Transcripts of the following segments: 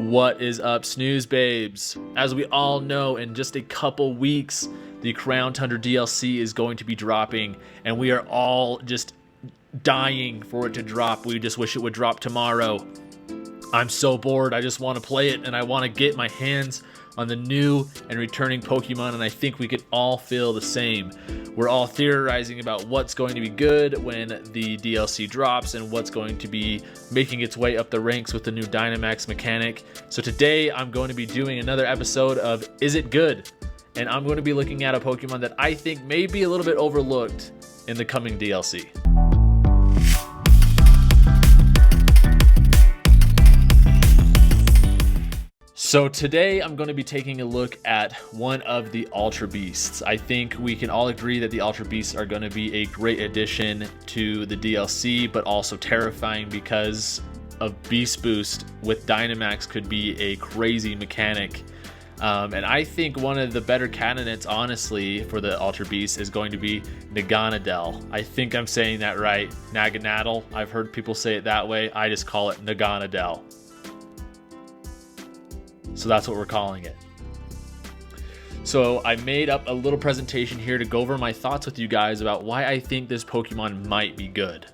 What is up, Snooze Babes? As we all know, in just a couple weeks, the Crown Tundra DLC is going to be dropping, and we are all just dying for it to drop. We just wish it would drop tomorrow. I'm so bored. I just want to play it, and I want to get my hands on the new and returning Pokemon, and I think we could all feel the same. We're all theorizing about what's going to be good when the DLC drops and what's going to be making its way up the ranks with the new Dynamax mechanic. So today I'm going to be doing another episode of Is It Good? And I'm going to be looking at a Pokemon that I think may be a little bit overlooked in the coming DLC. So today I'm going to be taking a look at one of the Ultra Beasts. I think we can all agree that the Ultra Beasts are going to be a great addition to the DLC, but also terrifying because of Beast Boost with Dynamax could be a crazy mechanic. And I think one of the better candidates, honestly, for the Ultra Beast is going to be Naganadel. I think I'm saying that right. Naganadel. I've heard people say it that way. I just call it Naganadel. So that's what we're calling it. So I made up a little presentation here to go over my thoughts with you guys about why I think this Pokemon might be good.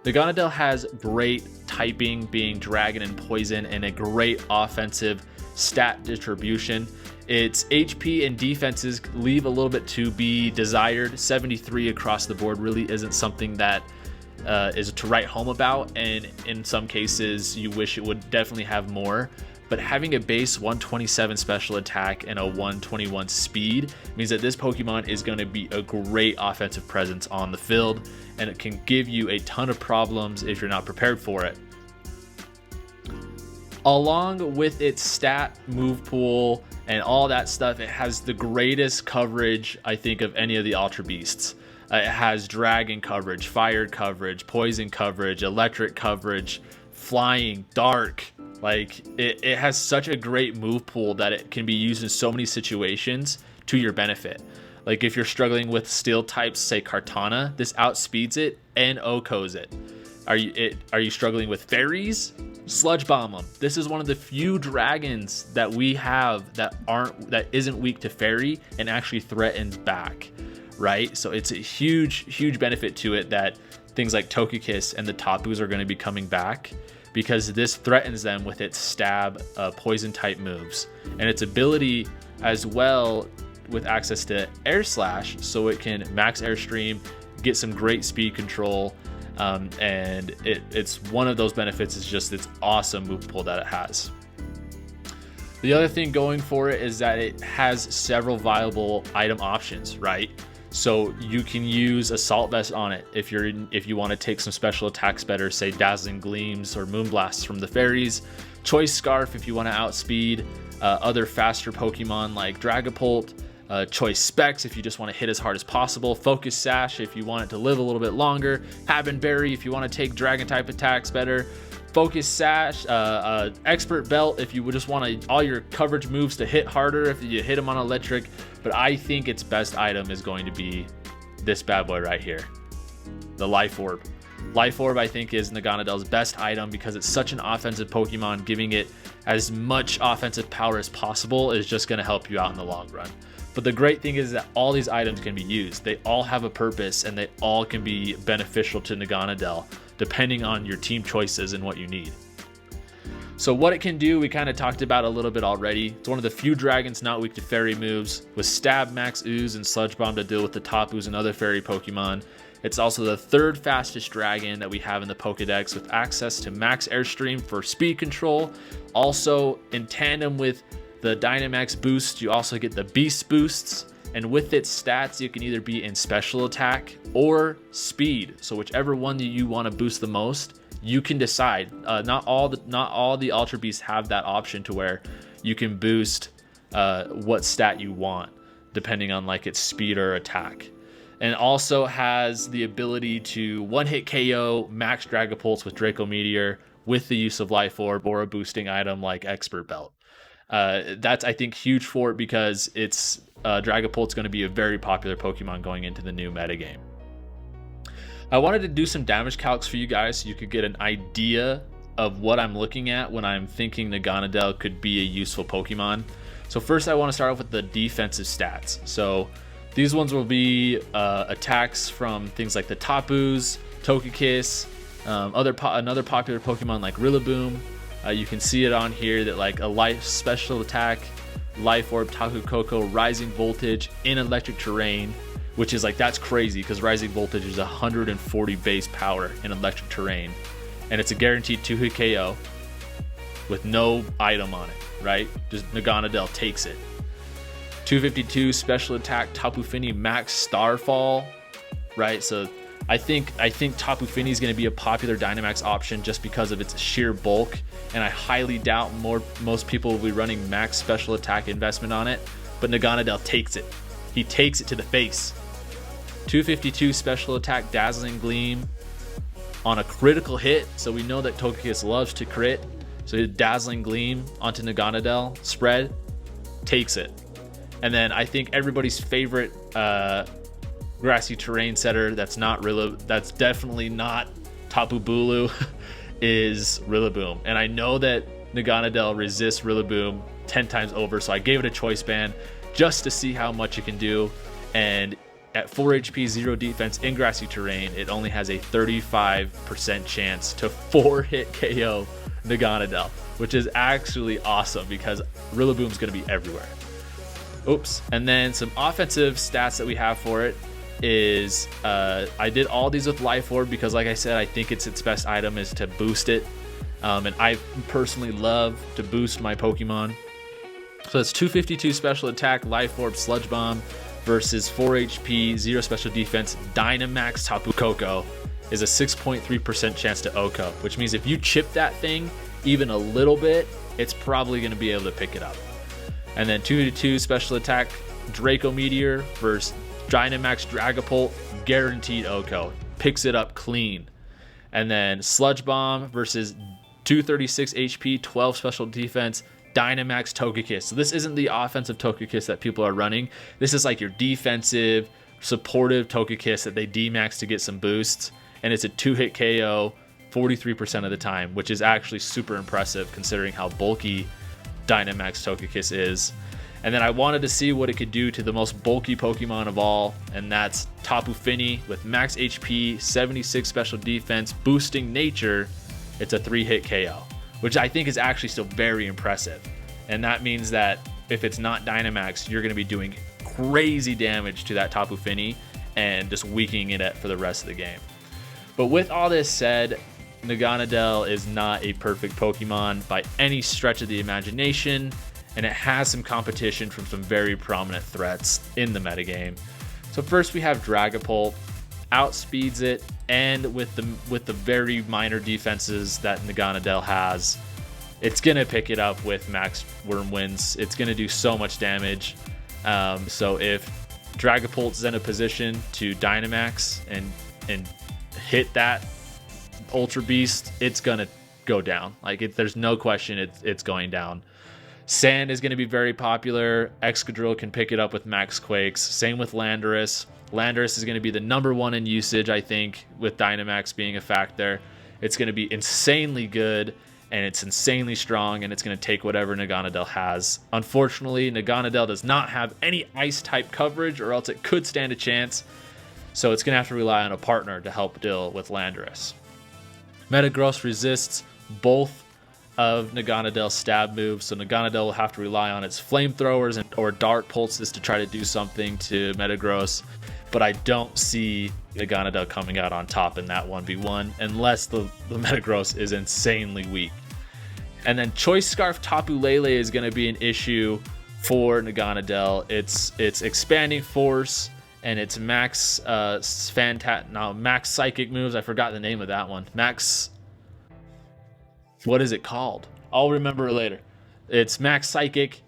Naganadel has great typing, being Dragon and Poison, and a great offensive stat distribution. Its HP and defenses leave a little bit to be desired. 73 across the board really isn't something that is to write home about, and in some cases you wish it would definitely have more. But having a base 127 special attack and a 121 speed means that this Pokemon is going to be a great offensive presence on the field, and it can give you a ton of problems if you're not prepared for it. Along with its stat, move pool, and all that stuff, it has the greatest coverage, I think, of any of the Ultra Beasts. It has Dragon coverage, Fire coverage, Poison coverage, Electric coverage, Flying, Dark. Like, it has such a great move pool that it can be used in so many situations to your benefit. Like, if you're struggling with steel types, say Kartana, this outspeeds it and OHKOs it. Are you struggling with fairies? Sludge Bomb them. This is one of the few dragons that we have that isn't weak to fairy and actually threatens back, right? So it's a huge benefit to it that things like Togekiss and the Tapus are going to be coming back, because this threatens them with its stab, poison type moves, and its ability as well with access to Air Slash, so it can max Airstream, get some great speed control, and it's one of those benefits is just its awesome move pool that it has. The other thing going for it is that it has several viable item options, right? So you can use Assault Vest on it if you want to take some special attacks better, say Dazzling Gleams or Moonblasts from the fairies. Choice Scarf if you want to outspeed other faster Pokemon like Dragapult. Choice Specs if you just want to hit as hard as possible. Focus Sash if you want it to live a little bit longer. Happen Berry if you want to take Dragon type attacks better. Focus Sash, Expert Belt if you just want all your coverage moves to hit harder if you hit them on electric. But I think its best item is going to be this bad boy right here, the Life Orb. Life Orb, I think, is Naganadel's best item because it's such an offensive Pokemon. Giving it as much offensive power as possible is just going to help you out in the long run. But the great thing is that all these items can be used. They all have a purpose, and they all can be beneficial to Naganadel, depending on your team choices and what you need. So what it can do, we kind of talked about a little bit already. It's one of the few dragons not weak to fairy moves, with Stab, Max Ooze, and Sludge Bomb to deal with the Tapus and other fairy Pokemon. It's also the third fastest dragon that we have in the Pokedex, with access to Max Airstream for speed control. Also, in tandem with the Dynamax boost, you also get the Beast boosts. And with its stats, you can either be in special attack or speed. So whichever one that you want to boost the most, you can decide. Not all the Ultra Beasts have that option to where you can boost what stat you want, depending on like its speed or attack. And also has the ability to one-hit KO Max Dragapults with Draco Meteor with the use of Life Orb or a boosting item like Expert Belt. That's, I think, huge for it because it's Dragapult's going to be a very popular Pokemon going into the new metagame. I wanted to do some damage calcs for you guys so you could get an idea of what I'm looking at when I'm thinking Naganadel could be a useful Pokemon. So first I want to start off with the defensive stats. So these ones will be attacks from things like the Tapus, Togekiss, another popular Pokemon like Rillaboom. You can see it on here that like a life special attack, Life Orb, Tapu Koko, Rising Voltage in electric terrain, which is like, that's crazy because Rising Voltage is 140 base power in electric terrain, and it's a guaranteed 2-hit KO with no item on it, right? Just Naganadel takes it. 252 special attack, Tapu Fini Max Starfall, right? So I think Tapu Fini is going to be a popular Dynamax option just because of its sheer bulk, and I highly doubt most people will be running max special attack investment on it, but Naganadel takes it. He takes it to the face. 252 special attack, Dazzling Gleam on a critical hit, so we know that Togekiss loves to crit, so Dazzling Gleam onto Naganadel, spread, takes it. And then I think everybody's favorite grassy terrain setter that's definitely not Tapu Bulu is Rillaboom. And I know that Naganadel resists Rillaboom 10 times over, so I gave it a choice band just to see how much it can do. And at 4 HP, 0 defense in grassy terrain, it only has a 35% chance to 4-hit KO Naganadel, which is actually awesome because Rillaboom's going to be everywhere. Oops. And then some offensive stats that we have for it is I did all these with Life Orb because, like I said, I think its best item is to boost it, and I personally love to boost my Pokemon. So it's 252 special attack, Life Orb, Sludge Bomb versus 4 HP, 0 special defense, Dynamax Tapu Koko is a 6.3% chance to OHKO, which means if you chip that thing even a little bit, it's probably going to be able to pick it up. And then 252 special attack, Draco Meteor versus Dynamax Dragapult, guaranteed OHKO, picks it up clean. And then Sludge Bomb versus 236 HP, 12 special defense, Dynamax Togekiss. So this isn't the offensive Togekiss that people are running. This is like your defensive, supportive Togekiss that they D-max to get some boosts. And it's a 2-hit KO 43% of the time, which is actually super impressive considering how bulky Dynamax Togekiss is. And then I wanted to see what it could do to the most bulky Pokemon of all, and that's Tapu Fini with max HP, 76 special defense, boosting nature. It's a 3-hit KO, which I think is actually still very impressive. And that means that if it's not Dynamax, you're going to be doing crazy damage to that Tapu Fini and just weakening it for the rest of the game. But with all this said, Naganadel is not a perfect Pokemon by any stretch of the imagination, and it has some competition from some very prominent threats in the metagame. So first we have Dragapult, outspeeds it, and with the very minor defenses that Naganadel has, it's gonna pick it up with max Worm Winds. It's gonna do so much damage. So if Dragapult's in a position to Dynamax and hit that Ultra Beast, it's gonna go down. Like there's no question it's going down. Sand is going to be very popular. Excadrill can pick it up with Max Quakes. Same with Landorus. Landorus is going to be the #1 in usage, I think, with Dynamax being a factor. It's going to be insanely good, and it's insanely strong, and it's going to take whatever Naganadel has. Unfortunately, Naganadel does not have any Ice-type coverage, or else it could stand a chance, so it's going to have to rely on a partner to help deal with Landorus. Metagross resists both of Naganadel's stab moves, so Naganadel will have to rely on its flamethrowers or dark pulses to try to do something to Metagross, but I don't see Naganadel coming out on top in that 1v1 unless the Metagross is insanely weak. And then Choice Scarf Tapu Lele is going to be an issue for Naganadel. It's expanding force and its max max psychic moves. I forgot the name of that one. What is it called? I'll remember it later. Its max psychic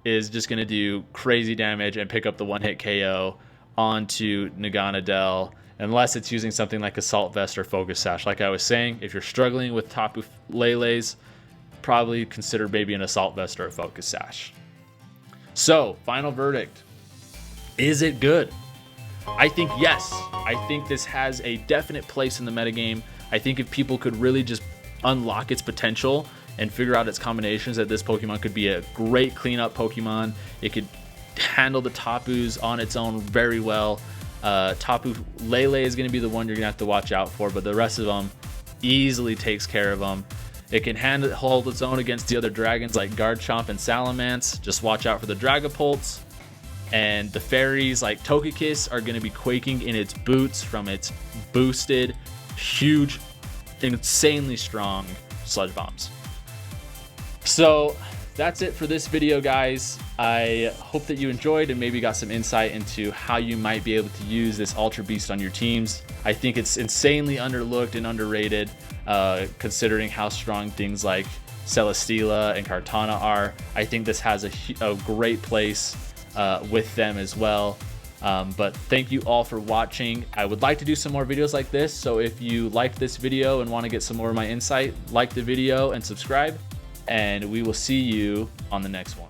is just going to do crazy damage and pick up the 1-hit KO onto Naganadel, unless it's using something like Assault Vest or Focus Sash. Like I was saying, if you're struggling with Tapu Lele's, probably consider maybe an Assault Vest or a Focus Sash. So, final verdict. Is it good? I think yes. I think this has a definite place in the metagame. I think if people could really just unlock its potential and figure out its combinations, that this Pokemon could be a great cleanup Pokemon. It could handle the Tapus on its own very well. Tapu Lele is going to be the one you're going to have to watch out for, but the rest of them easily takes care of them. It can hold its own against the other dragons like Garchomp and Salamence. Just watch out for the Dragapults. And the fairies like Togekiss are going to be quaking in its boots from its boosted, huge, insanely strong Sludge Bombs. So that's it for this video, guys. I hope that you enjoyed and maybe got some insight into how you might be able to use this Ultra Beast on your teams. I think it's insanely underlooked and underrated, considering how strong things like Celesteela and Kartana are. I think this has a great place with them as well. But thank you all for watching. I would like to do some more videos like this, so if you liked this video and want to get some more of my insight, like the video and subscribe, and we will see you on the next one.